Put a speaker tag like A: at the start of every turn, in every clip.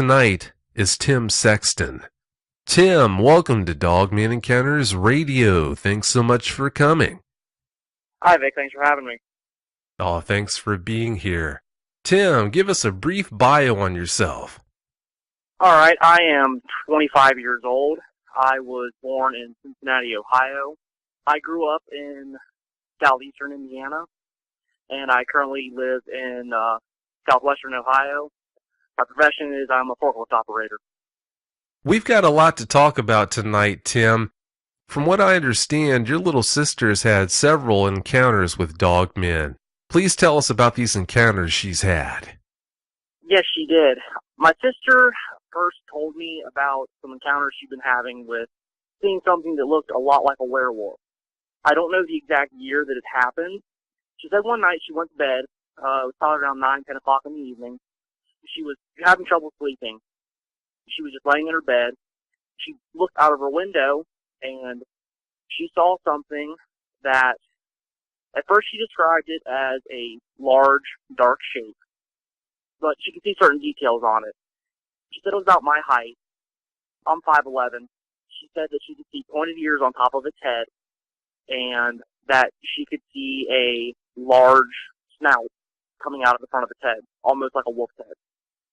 A: tonight is Tim Sexton. Tim, welcome to Dogman Encounters Radio. Thanks so much for coming.
B: Hi, Vic. Thanks for having me.
A: Oh, thanks for being here. Tim, give us a brief bio on yourself.
B: All right. I am 25 years old. I was born in Cincinnati, Ohio. I grew up in southeastern Indiana, and I currently live in southwestern Ohio. My profession is I'm a forklift operator.
A: We've got a lot to talk about tonight, Tim. From what I understand, your little sister's had several encounters with dogmen. Please tell us about these encounters she's had.
B: Yes, she did. My sister first told me about some encounters she'd been having with seeing something that looked a lot like a werewolf. I don't know the exact year that it happened. She said one night she went to bed. It was probably around 9, 10 o'clock in the evening. She was having trouble sleeping. She was just laying in her bed. She looked out of her window, and she saw something that, at first she described it as a large, dark shape, but she could see certain details on it. She said it was about my height. I'm 5'11". She said that she could see pointed ears on top of its head, and that she could see a large snout coming out of the front of its head, almost like a wolf's head.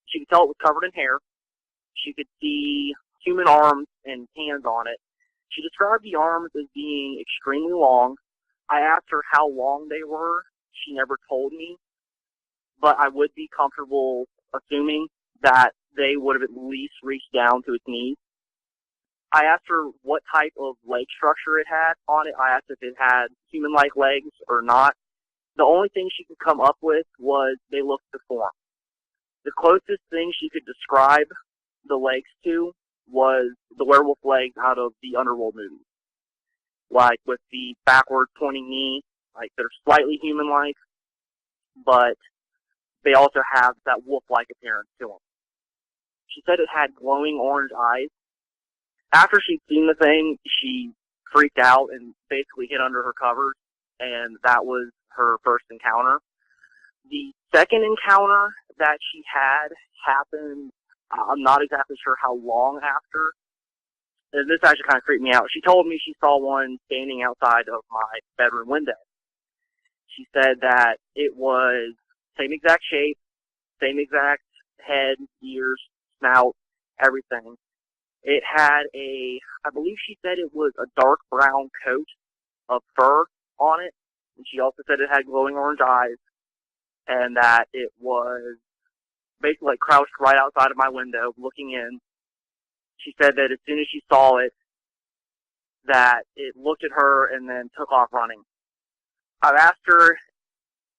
B: She could tell it was covered in hair. She could see human arms and hands on it. She described the arms as being extremely long. I asked her how long they were. She never told me, but I would be comfortable assuming that they would have at least reached down to its knees. I asked her what type of leg structure it had on it. I asked if it had human-like legs or not. The only thing she could come up with was they looked deformed. The closest thing she could describe the legs to was the werewolf legs out of the Underworld movies. Like with the backward pointing knee, like they're slightly human-like, but they also have that wolf-like appearance to them. She said it had glowing orange eyes. After she'd seen the thing, she freaked out and basically hid under her covers, and that was her first encounter. The second encounter that she had happened, I'm not exactly sure how long after. And this actually kind of creeped me out. She told me she saw one standing outside of my bedroom window. She said that it was same exact shape, same exact head, ears, snout, everything. It had I believe she said it was a dark brown coat of fur on it. And she also said it had glowing orange eyes, and that it was basically like crouched right outside of my window looking in. She said that as soon as she saw it, that it looked at her and then took off running. I've asked her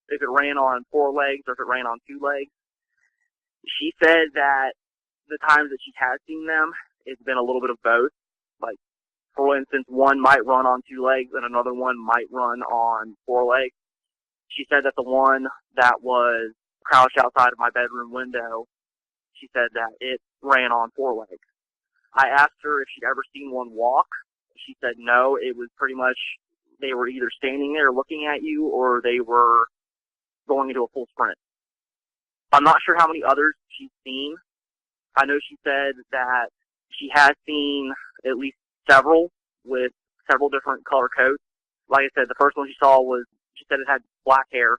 B: if it ran on 4 legs or if it ran on 2 legs. She said that the times that she has seen them, it's been a little bit of both. Like, for instance, one might run on 2 legs and another one might run on 4 legs. She said that the one that was crouched outside of my bedroom window, she said that it ran on 4 legs. I asked her if she'd ever seen one walk. She said no, it was pretty much they were either standing there looking at you or they were going into a full sprint. I'm not sure how many others she's seen. I know she said that she has seen at least several with several different color coats. Like I said, the first one she saw she said it had black hair.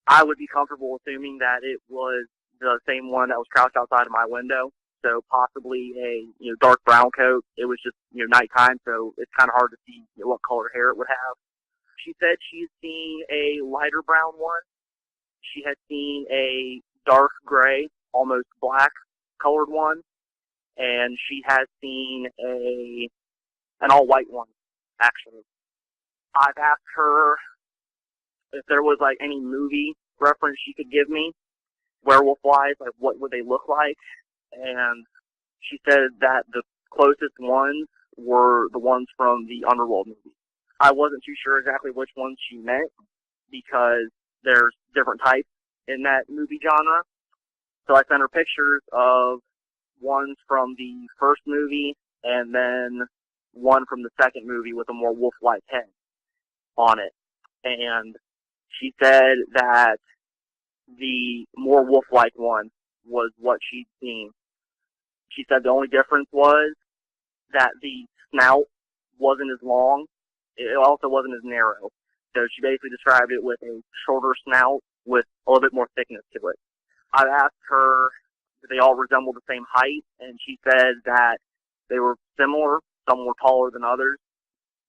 B: I would be comfortable assuming that it was the same one that was crouched outside of my window. So possibly a dark brown coat. It was just nighttime, so it's kind of hard to see what color hair it would have. She said she's seen a lighter brown one. She had seen a dark gray, almost black colored one, and she has seen an all white one. Actually, I've asked her if there was like any movie reference she could give me, werewolf-wise, like what would they look like. And she said that the closest ones were the ones from the Underworld movie. I wasn't too sure exactly which ones she meant because there's different types in that movie genre. So I sent her pictures of ones from the first movie and then one from the second movie with a more wolf-like head on it. And she said that the more wolf-like one was what she'd seen. She said the only difference was that the snout wasn't as long. It also wasn't as narrow. So she basically described it with a shorter snout with a little bit more thickness to it. I asked her if they all resembled the same height, and she said that they were similar. Some were taller than others.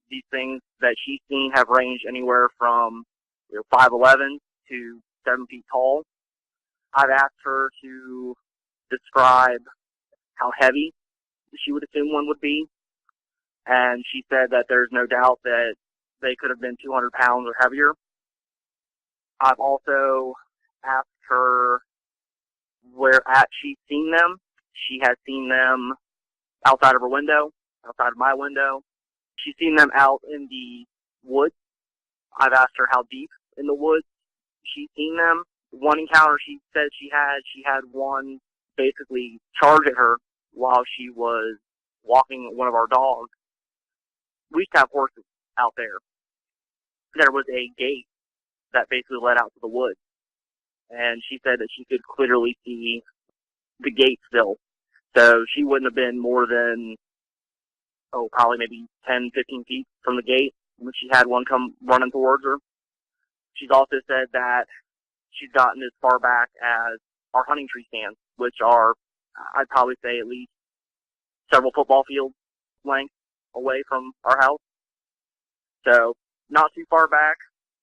B: These things that she's seen have ranged anywhere from 5'11" to 7 feet tall. I've asked her to describe how heavy she would assume one would be, and she said that there's no doubt that they could have been 200 pounds or heavier. I've also asked her where at she's seen them. She has seen them outside of her window, outside of my window. She's seen them out in the woods. I've asked her how deep in the woods she's seen them. One encounter she said she had one basically charge at her while she was walking one of our dogs. We used to have horses out there. There was a gate that basically led out to the woods. And she said that she could clearly see the gate still. So she wouldn't have been more than, probably maybe 10, 15 feet from the gate when she had one come running towards her. She's also said that she's gotten as far back as our hunting tree stands, which are, I'd probably say, at least several football fields length away from our house. So not too far back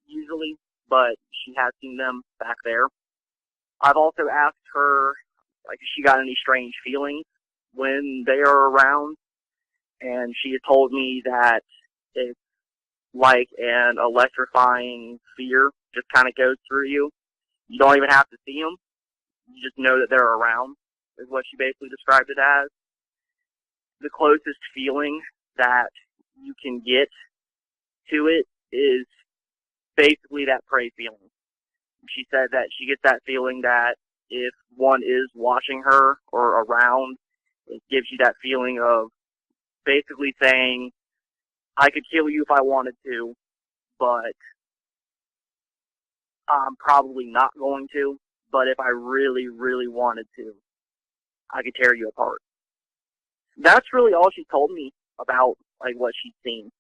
B: usually, but she has seen them back there. I've also asked her if she got any strange feelings when they are around, and she had told me that it's like an electrifying fear just kind of goes through you. You don't even have to see them. You just know that they're around, is what she basically described it as. The closest feeling that you can get to it is basically that prey feeling. She said that she gets that feeling that if one is watching her or around, it gives you that feeling of basically saying, I could kill you if I wanted to, but I'm probably not going to. But if I really, really wanted to, I could tear you apart. That's really all she told me about what she's seen.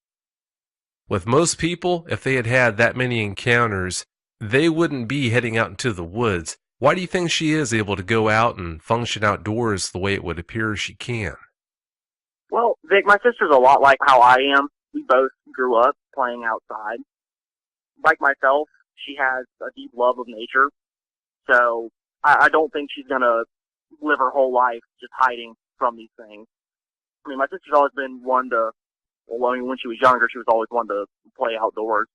A: With most people, if they had had that many encounters, they wouldn't be heading out into the woods. Why do you think she is able to go out and function outdoors the way it would appear she can?
B: Well, Vic, my sister's a lot like how I am. We both grew up playing outside. Like myself, she has a deep love of nature. So I don't think she's going to live her whole life just hiding from these things. I mean, my sister's always been one to, when she was younger, she was always one to play outdoors.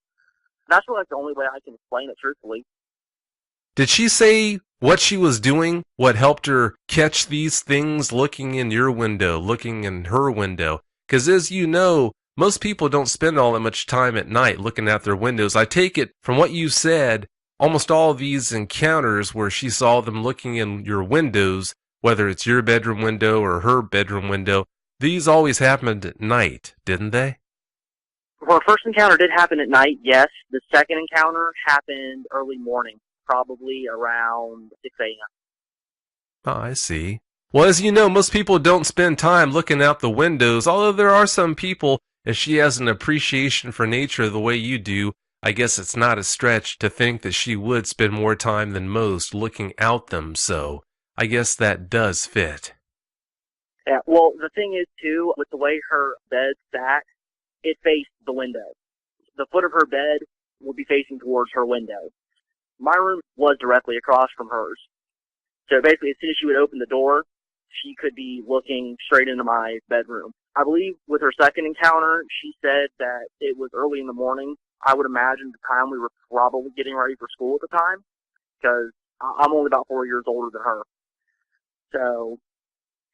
B: And that's really the only way I can explain it truthfully.
A: Did she say what she was doing, what helped her catch these things looking in your window, looking in her window? Because as you know, most people don't spend all that much time at night looking out their windows. I take it from what you said, almost all of these encounters where she saw them looking in your windows, whether it's your bedroom window or her bedroom window, these always happened at night, didn't they?
B: Well, her first encounter did happen at night, yes. The second encounter happened early morning, probably around 6 a.m.
A: Oh, I see. Well, as you know, most people don't spend time looking out the windows, although there are some people, if she has an appreciation for nature the way you do, I guess it's not a stretch to think that she would spend more time than most looking out them, so I guess that does fit.
B: Yeah, well, the thing is, too, with the way her bed sat, it faced the window. The foot of her bed would be facing towards her window. My room was directly across from hers. So basically, as soon as she would open the door, she could be looking straight into my bedroom. I believe with her second encounter, she said that it was early in the morning. I would imagine the time we were probably getting ready for school at the time, because I'm only about 4 years older than her. So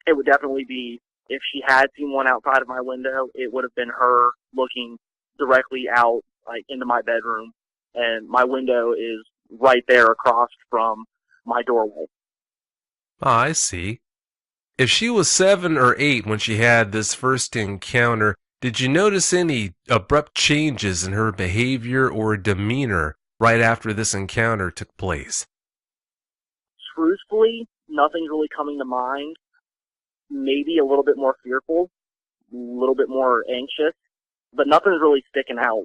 B: it would definitely be, if she had seen one outside of my window, it would have been her looking directly out, into my bedroom. And my window is right there across from my doorway.
A: Ah, I see. If she was 7 or 8 when she had this first encounter, did you notice any abrupt changes in her behavior or demeanor right after this encounter took place?
B: Truthfully, nothing's really coming to mind. maybe a little bit more fearful, a little bit more anxious, but nothing's really sticking out.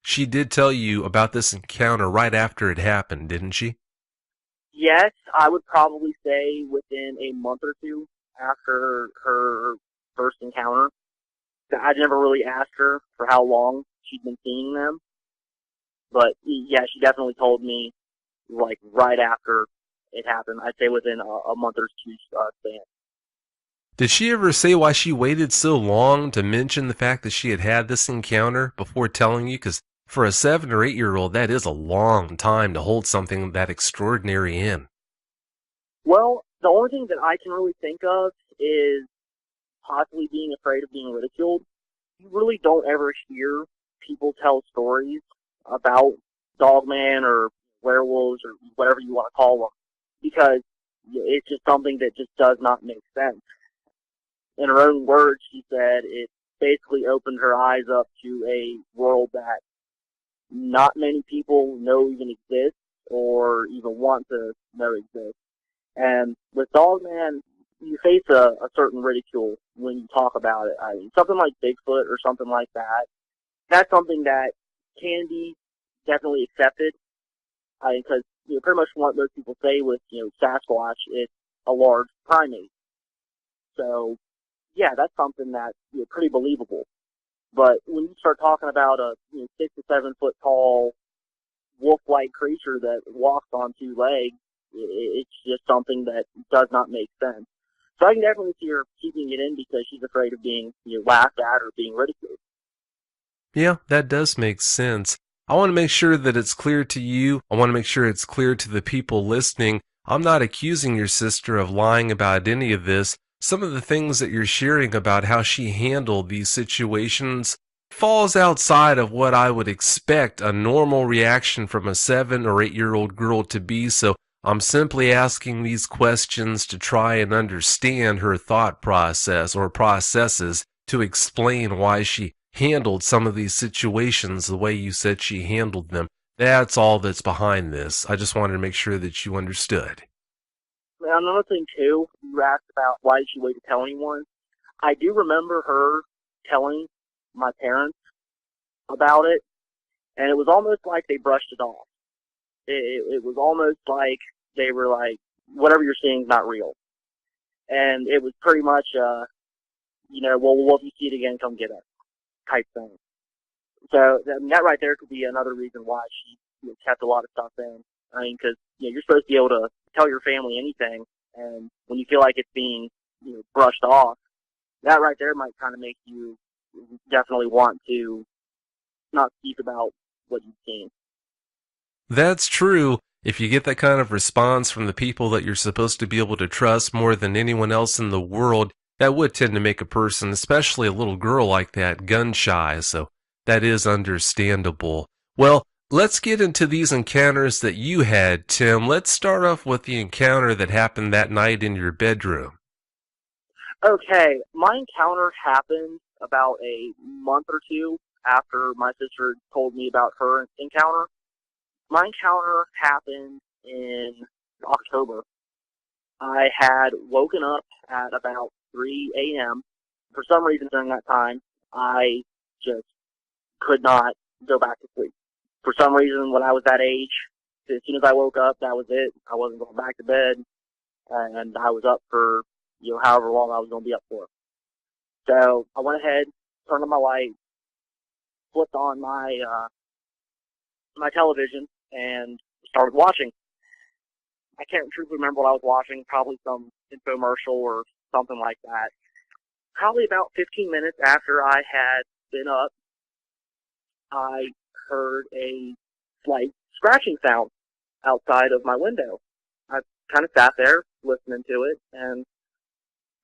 A: She did tell you about this encounter right after it happened, didn't she?
B: Yes, I would probably say within a month or two after her first encounter. I never really asked her for how long she'd been seeing them, but yeah, she definitely told me like right after it happened. I'd say within a month or two span.
A: Did she ever say why she waited so long to mention the fact that she had had this encounter before telling you? Because for a 7 or 8-year-old, that is a long time to hold something that extraordinary in.
B: Well, the only thing that I can really think of is possibly being afraid of being ridiculed. You really don't ever hear people tell stories about dogman or werewolves or whatever you want to call them because it's just something that just does not make sense. In her own words, she said it basically opened her eyes up to a world that not many people know even exists or even want to know exists. And with Dogman, you face a certain ridicule when you talk about it. I mean, something like Bigfoot or something like that, that's something that can be definitely accepted. Because pretty much what most people say with Sasquatch, it's a large primate. So yeah, that's something that's pretty believable. But when you start talking about a 6 to 7 foot tall wolf-like creature that walks on two legs, it's just something that does not make sense. So I can definitely see her keeping it in because she's afraid of being laughed at or being ridiculed.
A: Yeah, that does make sense. I want to make sure that it's clear to you. I want to make sure it's clear to the people listening. I'm not accusing your sister of lying about any of this. Some of the things that you're sharing about how she handled these situations falls outside of what I would expect a normal reaction from a 7 or 8-year-old girl to be. So I'm simply asking these questions to try and understand her thought process or processes to explain why she handled some of these situations the way you said she handled them. That's all that's behind this. I just wanted to make sure that you understood.
B: Now, another thing, too, you asked about why did she wait to tell anyone. I do remember her telling my parents about it, and it was almost like they brushed it off. It was almost like they were like, whatever you're seeing is not real. And it was pretty much, well, if you see it again, come get us type thing. So that right there could be another reason why she kept a lot of stuff in. I mean, because you're supposed to be able to tell your family anything, and when you feel like it's being brushed off, that right there might kind of make you definitely want to not speak about what you've seen.
A: That's true. If you get that kind of response from the people that you're supposed to be able to trust more than anyone else in the world, that would tend to make a person, especially a little girl like that, gun shy. So that is understandable. Well, let's get into these encounters that you had, Tim. Let's start off with the encounter that happened that night in your bedroom.
B: Okay, my encounter happened about a month or two after my sister told me about her encounter. My encounter happened in October. I had woken up at about 3 a.m. For some reason during that time, I just could not go back to sleep. For some reason, when I was that age, as soon as I woke up, that was it. I wasn't going back to bed, and I was up for however long I was going to be up for. So I went ahead, turned on my light, flipped on my television, and started watching. I can't truthfully remember what I was watching, probably some infomercial or something like that. Probably about 15 minutes after I had been up, I heard a slight scratching sound outside of my window. I kind of sat there listening to it, and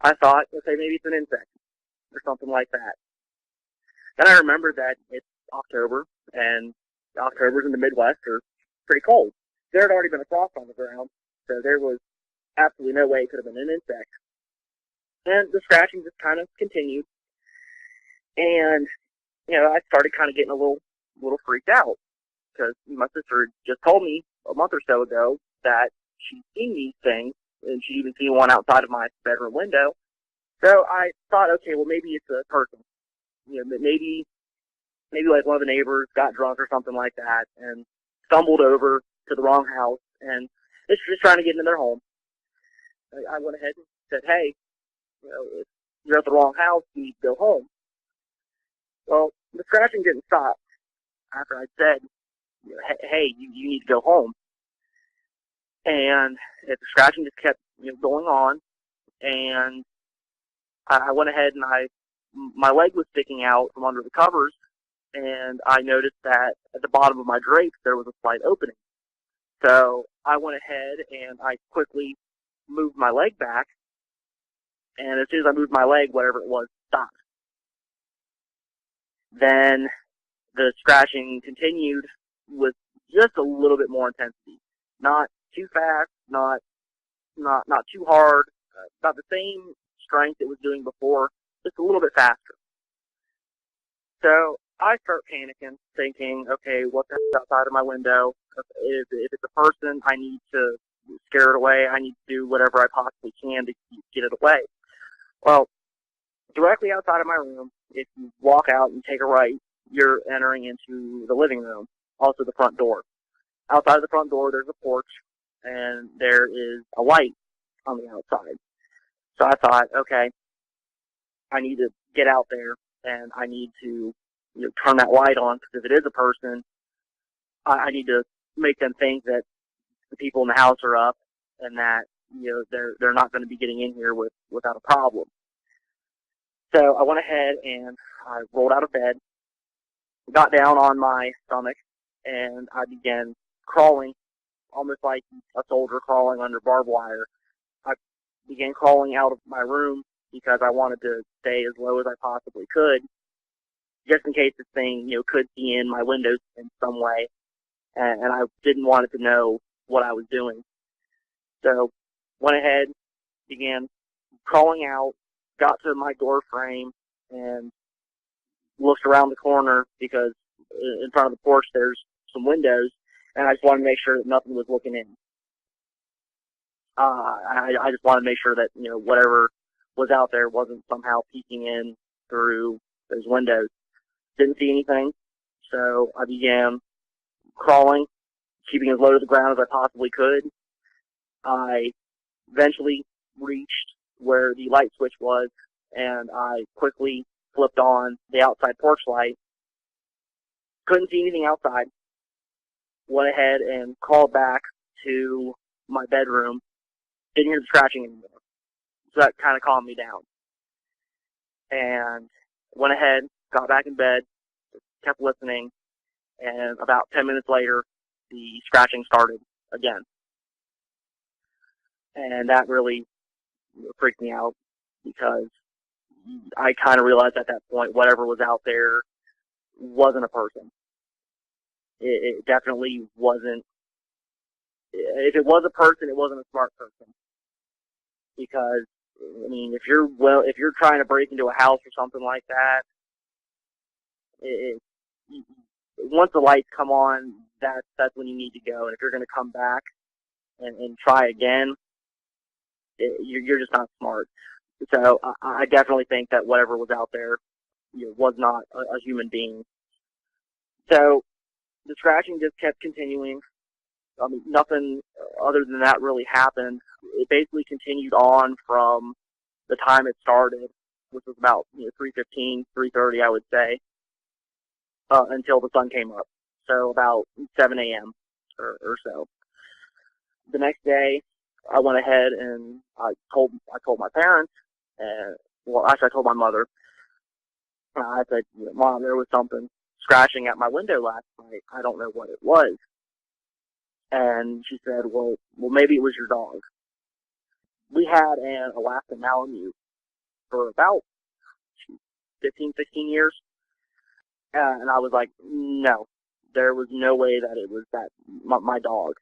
B: I thought, okay, maybe it's an insect or something like that. Then I remembered that it's October, and Octobers in the Midwest are pretty cold. There had already been a frost on the ground, so there was absolutely no way it could have been an insect. And the scratching just kind of continued, and I started kind of getting a little freaked out because my sister just told me a month or so ago that she'd seen these things and she'd even seen one outside of my bedroom window. So I thought, okay, well, maybe it's a person. Maybe like one of the neighbors got drunk or something like that and stumbled over to the wrong house and is just trying to get into their home. I went ahead and said, hey, if you're at the wrong house, you need to go home. Well, the scratching didn't stop after I said, hey, you need to go home. And the scratching just kept going on, and I went ahead and my leg was sticking out from under the covers, and I noticed that at the bottom of my drapes there was a slight opening. So I went ahead and I quickly moved my leg back, and as soon as I moved my leg, whatever it was stopped. Then the scratching continued with just a little bit more intensity. Not too fast, not too hard, about the same strength it was doing before, just a little bit faster. So I start panicking, thinking, okay, what the hell's outside of my window? If it's a person, I need to scare it away. I need to do whatever I possibly can to get it away. Well, directly outside of my room, if you walk out and take a right, you're entering into the living room, also the front door. Outside of the front door, there's a porch, and there is a light on the outside. So I thought, okay, I need to get out there, and I need to turn that light on, because if it is a person, I need to make them think that the people in the house are up, and that they're not going to be getting in here without a problem. So I went ahead and I rolled out of bed, got down on my stomach, and I began crawling, almost like a soldier crawling under barbed wire. I began crawling out of my room because I wanted to stay as low as I possibly could, just in case this thing, could see in my windows in some way, and I didn't want it to know what I was doing. So went ahead, began crawling out, got to my door frame, and looked around the corner because in front of the porch there's some windows, and I just wanted to make sure that nothing was looking in. I just wanted to make sure that whatever was out there wasn't somehow peeking in through those windows. Didn't see anything, so I began crawling, keeping as low to the ground as I possibly could. I eventually reached where the light switch was, and I quickly flipped on the outside porch light. Couldn't see anything outside. Went ahead and crawled back to my bedroom. Didn't hear the scratching anymore. So that kind of calmed me down. And went ahead, got back in bed, kept listening, and about 10 minutes later, the scratching started again. And that really freaked me out because I kind of realized at that point whatever was out there wasn't a person. It definitely wasn't. If it was a person, it wasn't a smart person. Because I mean, if you're trying to break into a house or something like that, once the lights come on, that's when you need to go. And if you're going to come back and try again, you're just not smart. So I definitely think that whatever was out there was not a human being. So the scratching just kept continuing. I mean, nothing other than that really happened. It basically continued on from the time it started, which was about 3:15, 3:30, I would say, until the sun came up. So about 7 a.m. or so. The next day, I went ahead and I told my parents, and well, actually, I told my mother. I said, Mom, there was something scratching at my window last night. I don't know what it was. And she said, well, maybe it was your dog. We had an Alaskan Malamute for about 15, 16 years. And I was like, no, there was no way that it was my dog.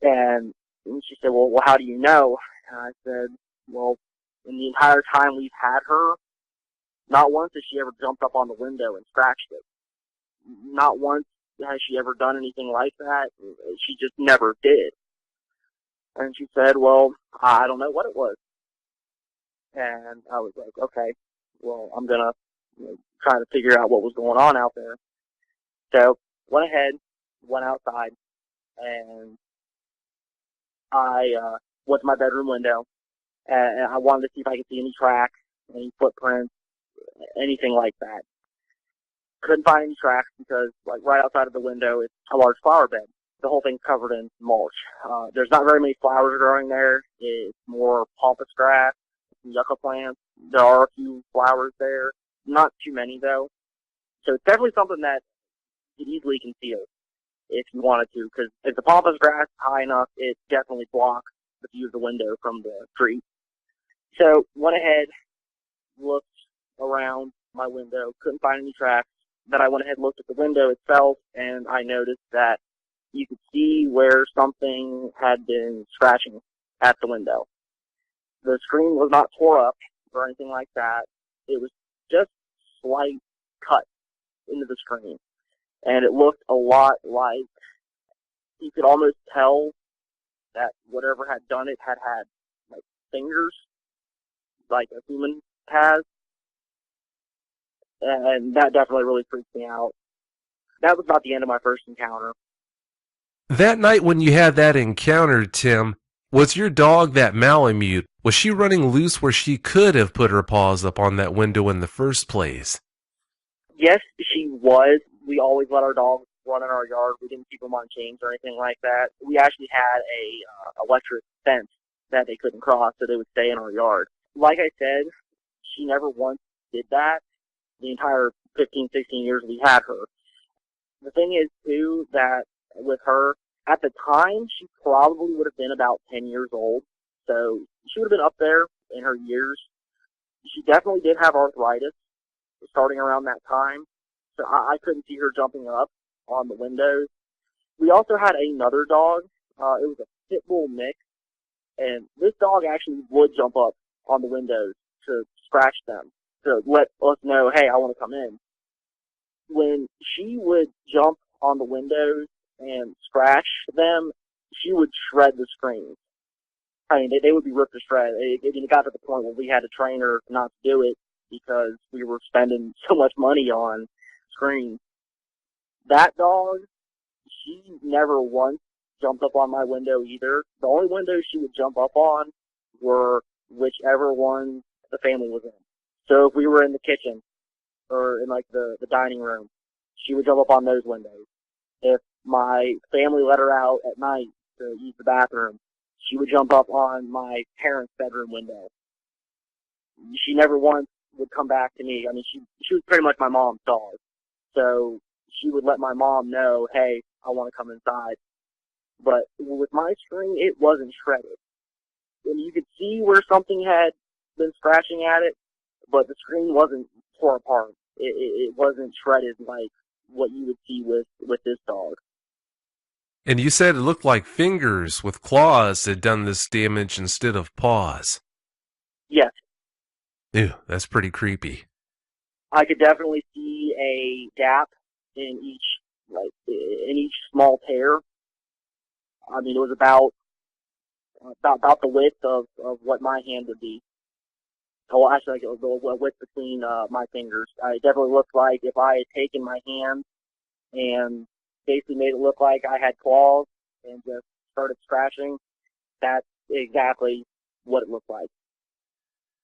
B: And she said, well, how do you know? And I said, well, in the entire time we've had her, not once has she ever jumped up on the window and scratched it. Not once has she ever done anything like that. She just never did. And she said, well, I don't know what it was. And I was like, okay, well, I'm going to try to figure out what was going on out there. So went ahead, went outside, and I went to my bedroom window, and I wanted to see if I could see any tracks, any footprints, anything like that. Couldn't find any tracks because, like, right outside of the window is a large flower bed. The whole thing's covered in mulch. There's not very many flowers growing there. It's more pampas grass, yucca plants. There are a few flowers there. Not too many, though. So it's definitely something that you could easily conceal if you wanted to, because if the pampas grass is high enough, it definitely blocks the view of the window from the street. So went ahead, looked around my window, couldn't find any tracks. Then I went ahead and looked at the window itself, and I noticed that you could see where something had been scratching at the window. The screen was not tore up or anything like that. It was just slight cut into the screen. And it looked a lot like, you could almost tell that whatever had done it had like fingers, like a human has. And that definitely really freaked me out. That was not the end of my first encounter.
A: That night when you had that encounter, Tim, was your dog, that Malamute, was she running loose where she could have put her paws up on that window in the first place?
B: Yes, she was. We always let our dogs run in our yard. We didn't keep them on chains or anything like that. We actually had a electric fence that they couldn't cross, so they would stay in our yard. Like I said, she never once did that the entire 15, 16 years we had her. The thing is, too, that with her, at the time, she probably would have been about 10 years old. So she would have been up there in her years. She definitely did have arthritis starting around that time. So I couldn't see her jumping up on the windows. We also had another dog. It was a pit bull mix. And this dog actually would jump up on the windows to scratch them, to let us know, hey, I want to come in. When she would jump on the windows and scratch them, she would shred the screens. I mean, they would be ripped to shreds. It got to the point where we had to train her not to do it because we were spending so much money on screens. That dog, she never once jumped up on my window either. The only windows she would jump up on were whichever one the family was in. So if we were in the kitchen or in like the dining room, she would jump up on those windows. If my family let her out at night to use the bathroom, she would jump up on my parents' bedroom window. She never once would come back to me. I mean, she was pretty much my mom's dog. So she would let my mom know, hey, I want to come inside. But with my screen, it wasn't shredded. And you could see where something had been scratching at it, but the screen wasn't tore apart. It wasn't shredded like what you would see with this dog.
A: And you said it looked like fingers with claws had done this damage instead of paws.
B: Yes.
A: Ew, that's pretty creepy.
B: I could definitely see a gap in each small tear. I mean, it was about the width of what my hand would be. Oh, actually, like it was the width between my fingers. It definitely looked like if I had taken my hand and basically made it look like I had claws and just started scratching, that's exactly what it looked like.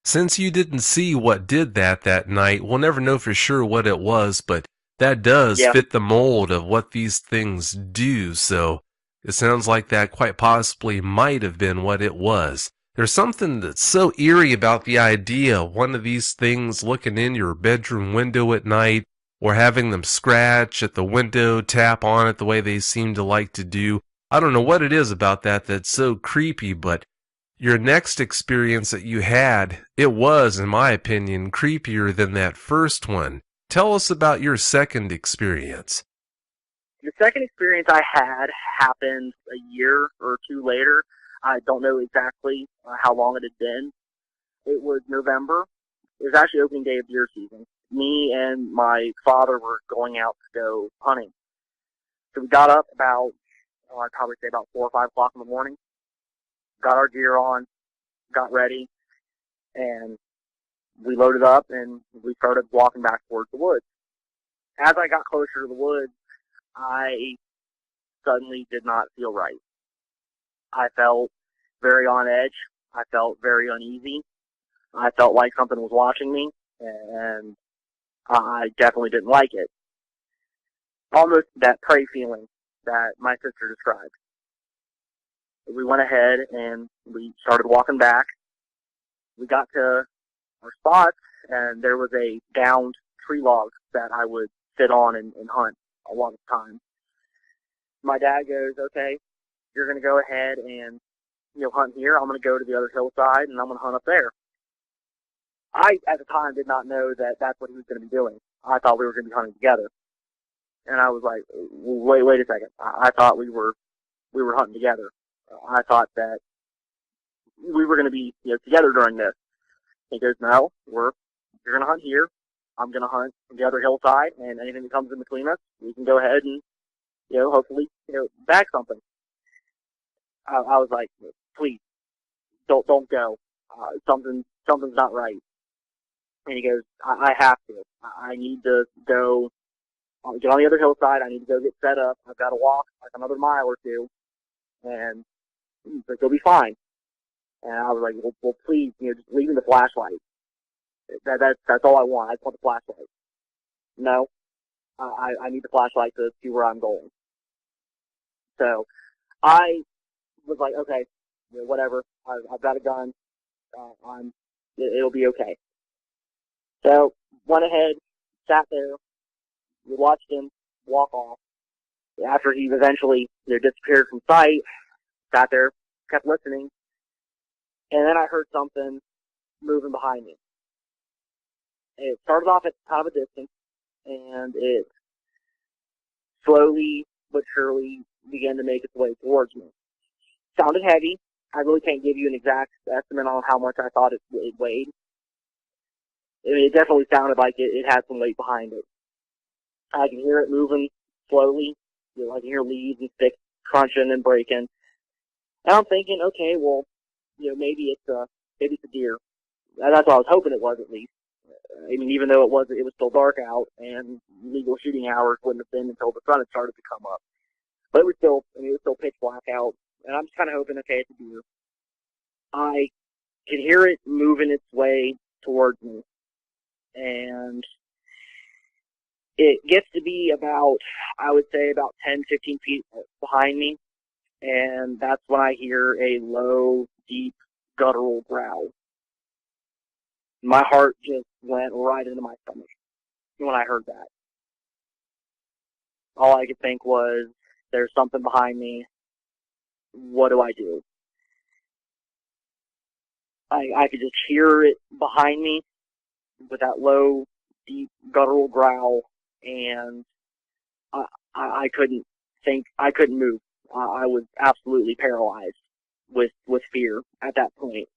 A: Since you didn't see what did that night, we'll never know for sure what it was, but that does fit the mold of what these things do, so it sounds like that quite possibly might have been what it was. There's something that's so eerie about the idea of one of these things looking in your bedroom window at night, or having them scratch at the window, tap on it the way they seem to like to do. I don't know what it is about that that's so creepy, but your next experience that you had, it was, in my opinion, creepier than that first one. Tell us about your second experience.
B: The second experience I had happened a year or two later. I don't know exactly how long it had been. It was November. It was actually opening day of deer season. Me and my father were going out to go hunting. So we got up about, I'd probably say about 4 or 5 o'clock in the morning. got our gear on, got ready, and we loaded up and we started walking back towards the woods. As I got closer to the woods, I suddenly did not feel right. I felt very on edge. I felt very uneasy. I felt like something was watching me, and I definitely didn't like it. Almost that prey feeling that my sister described. We went ahead and we started walking back. We got to our spots, and there was a downed tree log that I would sit on and hunt a lot of times. My dad goes, okay, you're going to go ahead and hunt here. I'm going to go to the other hillside, and I'm going to hunt up there. I, at the time, did not know that that's what he was going to be doing. I thought we were going to be hunting together. And I was like, wait a second. I thought we were hunting together. I thought that we were going to be together during this. He goes, no, you're going to hunt here. I'm going to hunt on the other hillside, and anything that comes in between us, we can go ahead and, hopefully, bag something. I was like, please, don't go. Something's not right. And he goes, I have to. I need to go get on the other hillside. I need to go get set up. I've got to walk like another mile or two, and it'll be fine. And I was like, well, please, just leave me the flashlight. That's all I want. I just want the flashlight. No, I need the flashlight to see where I'm going. So I was like, okay, whatever. I've got a gun. It'll be okay. So went ahead, sat there. We watched him walk off. After he eventually disappeared from sight, sat there, kept listening, and then I heard something moving behind me. It started off at kind of a distance, and it slowly but surely began to make its way towards me. Sounded heavy. I really can't give you an exact estimate on how much I thought it weighed. I mean, it definitely sounded like it had some weight behind it. I can hear it moving slowly. I can hear leaves and sticks crunching and breaking. And I'm thinking, okay, well, maybe it's a deer. That's what I was hoping it was, at least. I mean, even though it was still dark out, and legal shooting hours wouldn't have been until the sun had started to come up. But it was still pitch black out, and I'm just kind of hoping, okay, it's a deer. I could hear it moving its way towards me, and it gets to be about 10, 15 feet behind me, and that's when I hear a low, deep, guttural growl. My heart just went right into my stomach when I heard that. All I could think was, there's something behind me. What do I do? I could just hear it behind me with that low, deep, guttural growl, and I couldn't think. I couldn't move. I was absolutely paralyzed with fear at that point.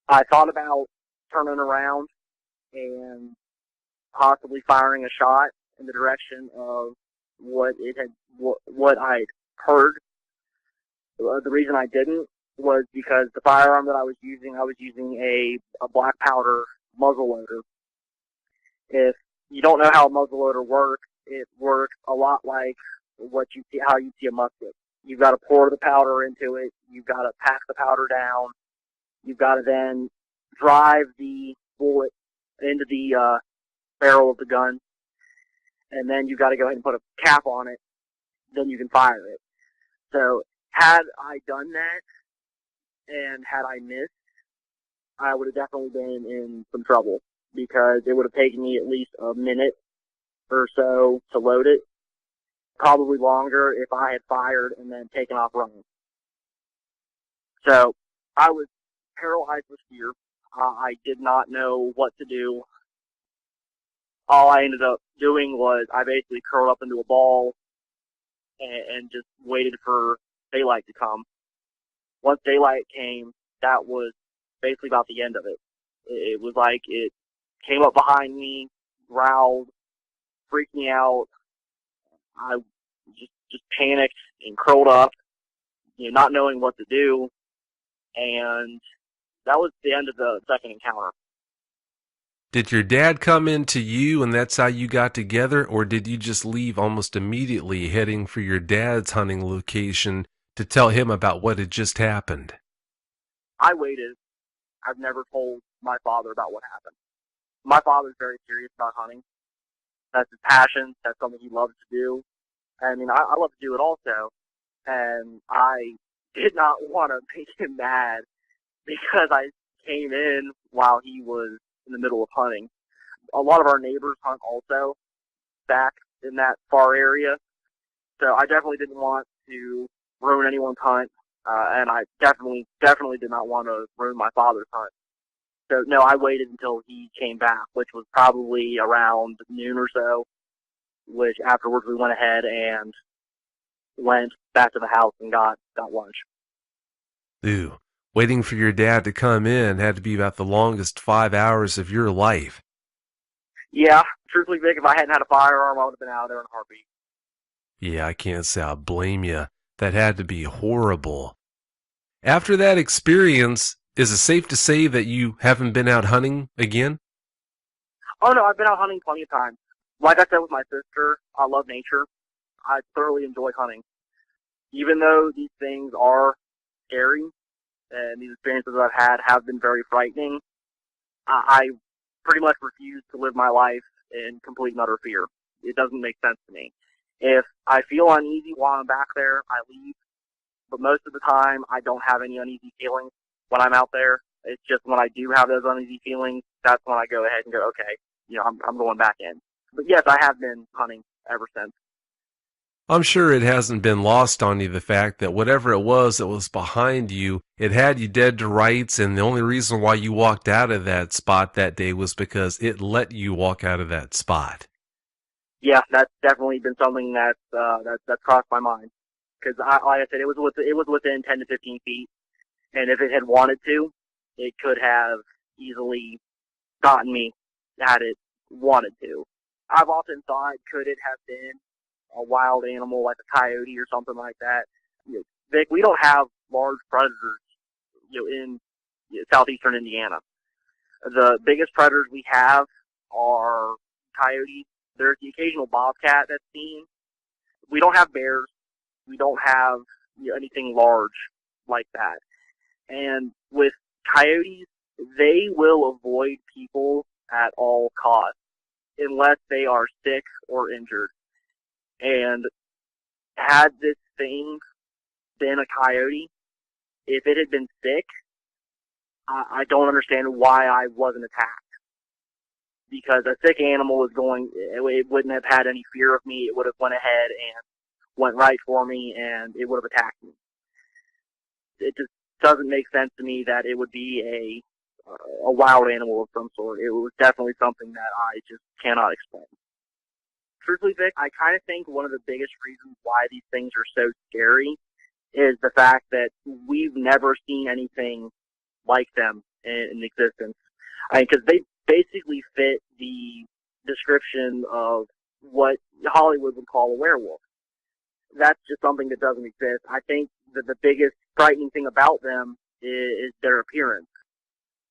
B: I thought about turning around and possibly firing a shot in the direction of what I'd heard. The reason I didn't was because the firearm that I was using a black powder muzzleloader. If you don't know how a muzzleloader works, it works a lot like how you see a musket. You've got to pour the powder into it. You've got to pack the powder down. You've got to then drive the bullet into the barrel of the gun, and then you've got to go ahead and put a cap on it. Then you can fire it. So had I done that, and had I missed, I would have definitely been in some trouble, because it would have taken me at least a minute or so to load it. Probably longer if I had fired and then taken off running. So I was paralyzed with fear. I did not know what to do. All I ended up doing was I basically curled up into a ball and just waited for daylight to come. Once daylight came, that was basically about the end of it. It was like it came up behind me, growled, freaked me out. I just panicked and curled up, not knowing what to do, and that was the end of the second encounter.
A: Did your dad come into you and that's how you got together, or did you just leave almost immediately heading for your dad's hunting location to tell him about what had just happened?
B: I waited. I've never told my father about what happened. My father's very serious about hunting. That's his passion. That's something he loves to do. I mean, I love to do it also. And I did not want to make him mad because I came in while he was in the middle of hunting. A lot of our neighbors hunt also back in that far area. So I definitely didn't want to ruin anyone's hunt. And I definitely did not want to ruin my father's hunt. So, no, I waited until he came back, which was probably around noon or so, which afterwards we went ahead and went back to the house and got lunch.
A: Ooh, waiting for your dad to come in had to be about the longest 5 hours of your life.
B: Yeah, truthfully, Vic, if I hadn't had a firearm, I would have been out there in a heartbeat.
A: Yeah, I can't say I blame you. That had to be horrible. After that experience, is it safe to say that you haven't been out hunting again?
B: Oh, no, I've been out hunting plenty of times. Like I said with my sister, I love nature. I thoroughly enjoy hunting. Even though these things are scary and these experiences I've had have been very frightening, I pretty much refuse to live my life in complete and utter fear. It doesn't make sense to me. If I feel uneasy while I'm back there, I leave. But most of the time, I don't have any uneasy feelings when I'm out there. It's just when I do have those uneasy feelings, that's when I go ahead and go, okay, I'm going back in. But yes, I have been hunting ever since.
A: I'm sure it hasn't been lost on you the fact that whatever it was that was behind you, it had you dead to rights, and the only reason why you walked out of that spot that day was because it let you walk out of that spot.
B: Yeah, that's definitely been something that's crossed my mind. Because, like I said, it was within 10 to 15 feet, and if it had wanted to, it could have easily gotten me had it wanted to. I've often thought, could it have been a wild animal like a coyote or something like that? Vic, we don't have large predators, in southeastern Indiana. The biggest predators we have are coyotes. There's the occasional bobcat that's seen. We don't have bears. We don't have anything large like that. And with coyotes, they will avoid people at all costs unless they are sick or injured. And had this thing been a coyote, if it had been sick, I don't understand why I wasn't attacked. Because a sick animal it wouldn't have had any fear of me. It would have went ahead and went right for me, and it would have attacked me. It just doesn't make sense to me that it would be a wild animal of some sort. It was definitely something that I just cannot explain. Truthfully, Vic, I kind of think one of the biggest reasons why these things are so scary is the fact that we've never seen anything like them in existence. Because they basically fit the description of what Hollywood would call a werewolf. That's just something that doesn't exist. I think that the biggest frightening thing about them is their appearance.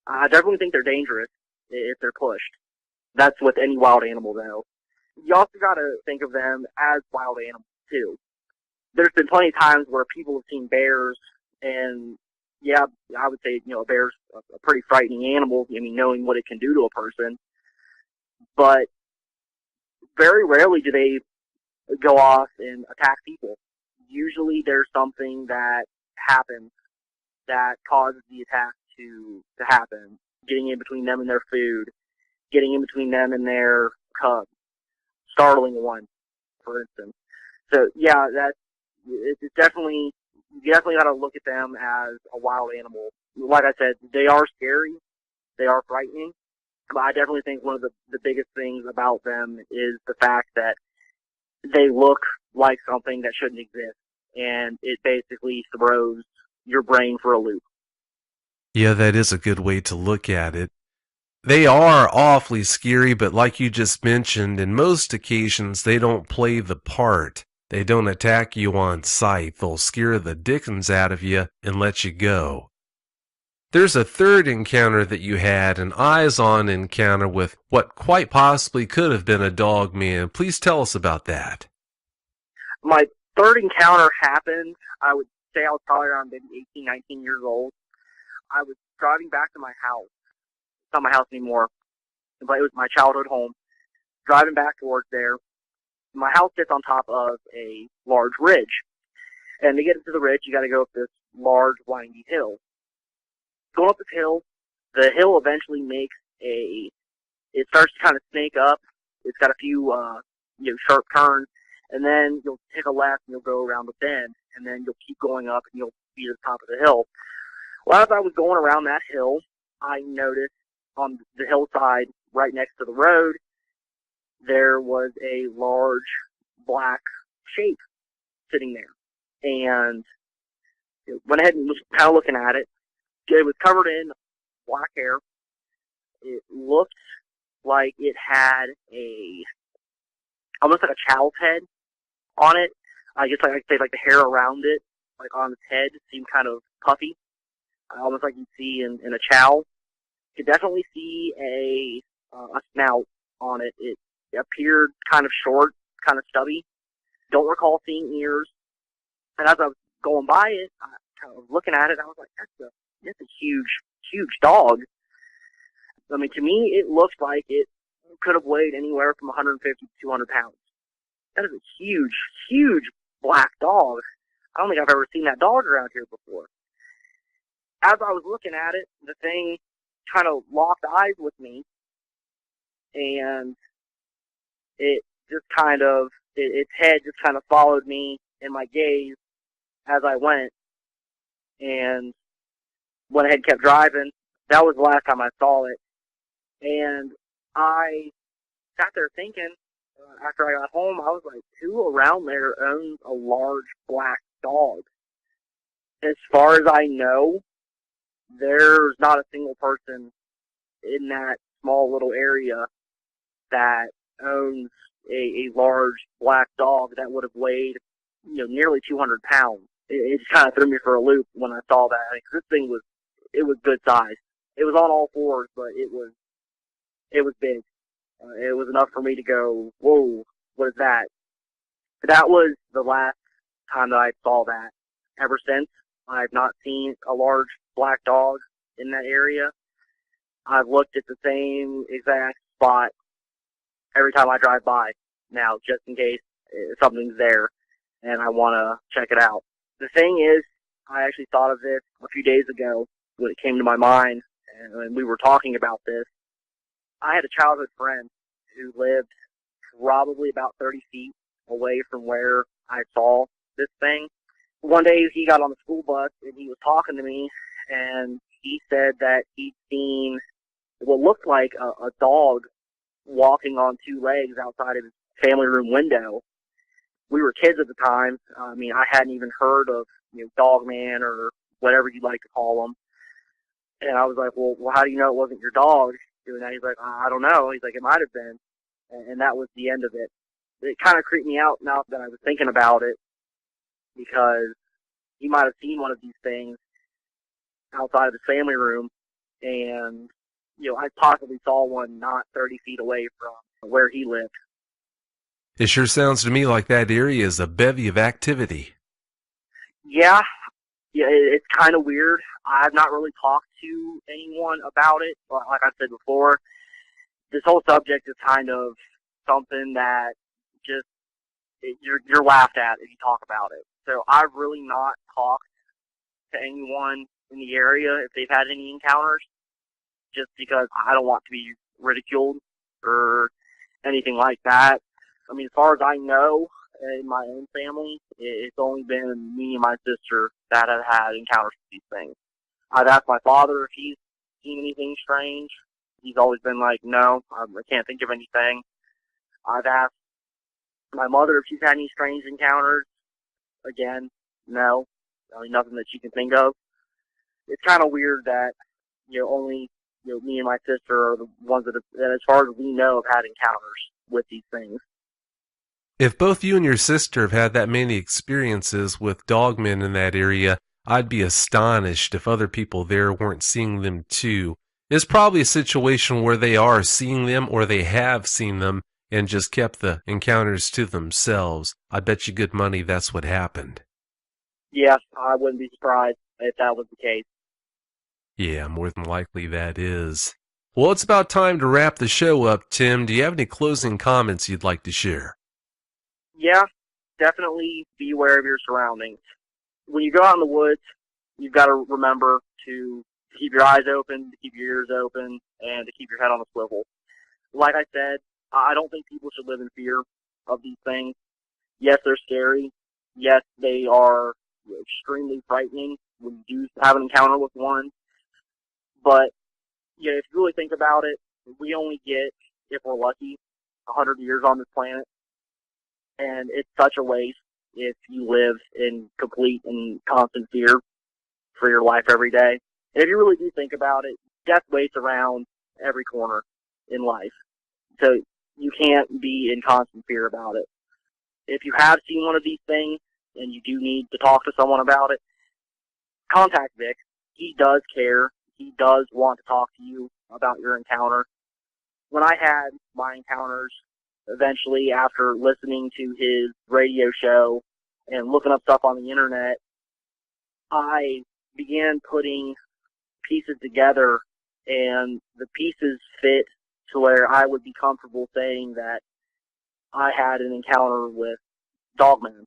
B: I definitely think they're dangerous if they're pushed. That's with any wild animal, though. You also got to think of them as wild animals, too. There's been plenty of times where people have seen bears, and yeah, I would say, a bear's a pretty frightening animal, knowing what it can do to a person. But very rarely do they go off and attack people. Usually there's something that happens that causes the attack to happen. Getting in between them and their food, getting in between them and their cubs, startling one, for instance. So yeah, it's definitely, you definitely got to look at them as a wild animal. Like I said, they are scary, they are frightening, but I definitely think one of the biggest things about them is the fact that they look like something that shouldn't exist, and it basically throws your brain for a loop.
A: Yeah, that is a good way to look at it. They are awfully scary, but like you just mentioned, in most occasions they don't play the part. They don't attack you on sight. They'll scare the dickens out of you and let you go. There's a third encounter that you had, an eyes-on encounter with what quite possibly could have been a dog man. Please tell us about that.
B: My third encounter happened, I would say I was probably around maybe 18, 19 years old. I was driving back to my house. It's not my house anymore, but it was my childhood home. Driving back towards there. My house sits on top of a large ridge. And to get into the ridge, you got to go up this large, windy hill. Going up this hill, the hill eventually makes it starts to kind of snake up. It's got a few, sharp turns. And then you'll take a left and you'll go around the bend. And then you'll keep going up and you'll be at the top of the hill. Well, as I was going around that hill, I noticed on the hillside right next to the road, there was a large black shape sitting there. And went ahead and was kind of looking at it. It was covered in black hair. It looked like it had almost like a child's head on it. I guess like I'd say like the hair around it, like on its head, seemed kind of puffy, almost like you'd see in a chow. You could definitely see a snout on it. It appeared kind of short, kind of stubby. Don't recall seeing ears. And as I was going by it, I kind of looking at it, I was like, that's a huge, huge dog. I mean, to me, it looked like it could have weighed anywhere from 150 to 200 pounds. That is a huge, huge black dog. I don't think I've ever seen that dog around here before. As I was looking at it, the thing kind of locked eyes with me, and it just kind of, its head just kind of followed me in my gaze as I went, and went ahead and kept driving. That was the last time I saw it. And I sat there thinking, after I got home, I was like, who around there owns a large black dog? As far as I know, there's not a single person in that small little area that owns a large black dog that would have weighed, nearly 200 pounds. It just kind of threw me for a loop when I saw that. I mean, 'cause this thing was good size. It was on all fours, but it was big. It was enough for me to go, whoa, what is that? That was the last time that I saw that. Ever since, I've not seen a large black dog in that area. I've looked at the same exact spot every time I drive by now, just in case something's there and I want to check it out. The thing is, I actually thought of this a few days ago when it came to my mind, and we were talking about this. I had a childhood friend who lived probably about 30 feet away from where I saw this thing. One day he got on the school bus and he was talking to me, and he said that he'd seen what looked like a dog walking on two legs outside of his family room window. We were kids at the time. I mean, I hadn't even heard of Dog Man or whatever you'd like to call him. And I was like, well, how do you know it wasn't your dog doing that? He's like, I don't know. He's like, it might have been. And that was the end of it. It kind of creeped me out now that I was thinking about it, because he might have seen one of these things outside of his family room, and I possibly saw one not 30 feet away from where he lived.
A: It sure sounds to me like that area is a bevy of activity.
B: Yeah, it's kind of weird. I've not really talked to anyone about it. Like I said before, this whole subject is kind of something that just you're laughed at if you talk about it. So I've really not talked to anyone in the area if they've had any encounters, just because I don't want to be ridiculed or anything like that. I mean, as far as I know, in my own family, it's only been me and my sister that have had encounters with these things. I've asked my father if he's seen anything strange. He's always been like, no, I can't think of anything. I've asked my mother if she's had any strange encounters. Again, no. I mean, nothing that she can think of. It's kind of weird that, only, me and my sister are the ones that as far as we know, have had encounters with these things.
A: If both you and your sister have had that many experiences with dogmen in that area, I'd be astonished if other people there weren't seeing them too. It's probably a situation where they are seeing them or they have seen them and just kept the encounters to themselves. I bet you good money that's what happened.
B: Yes, I wouldn't be surprised if that was the case.
A: Yeah, more than likely that is. Well, it's about time to wrap the show up, Tim. Do you have any closing comments you'd like to share?
B: Yeah, definitely be aware of your surroundings. When you go out in the woods, you've got to remember to keep your eyes open, to keep your ears open, and to keep your head on a swivel. Like I said, I don't think people should live in fear of these things. Yes, they're scary. Yes, they are extremely frightening when you do have an encounter with one. But, you know, if you really think about it, we only get, if we're lucky, 100 years on this planet. And it's such a waste if you live in complete and constant fear for your life every day. And if you really do think about it, death waits around every corner in life. So you can't be in constant fear about it. If you have seen one of these things and you do need to talk to someone about it, contact Vic. He does care. He does want to talk to you about your encounter. When I had my encounters, eventually after listening to his radio show and looking up stuff on the internet, I began putting pieces together, and the pieces fit to where I would be comfortable saying that I had an encounter with Dogman.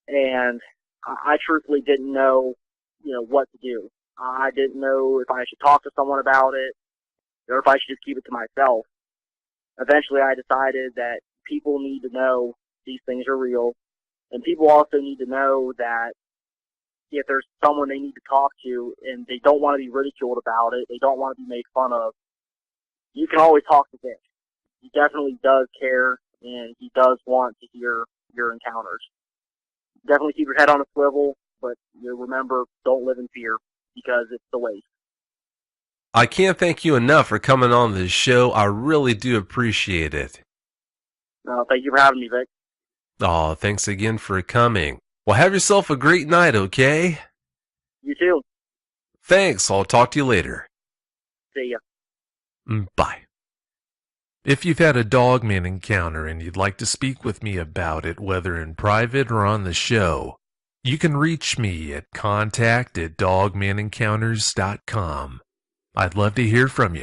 B: And I truthfully didn't know, what to do. I didn't know if I should talk to someone about it or if I should just keep it to myself. Eventually I decided that people need to know these things are real, and people also need to know that if there's someone they need to talk to and they don't want to be ridiculed about it, they don't want to be made fun of, you can always talk to Vic. He definitely does care, and he does want to hear your encounters. Definitely keep your head on a swivel, but remember, don't live in fear, because it's the waste.
A: I can't thank you enough for coming on this show. I really do appreciate it.
B: Thank you for having me, Vic.
A: Oh, thanks again for coming. Well, have yourself a great night, okay?
B: You too.
A: Thanks. I'll talk to you later.
B: See ya.
A: Bye. If you've had a dogman encounter and you'd like to speak with me about it, whether in private or on the show, you can reach me at contact@dogmanencounters.com. I'd love to hear from you.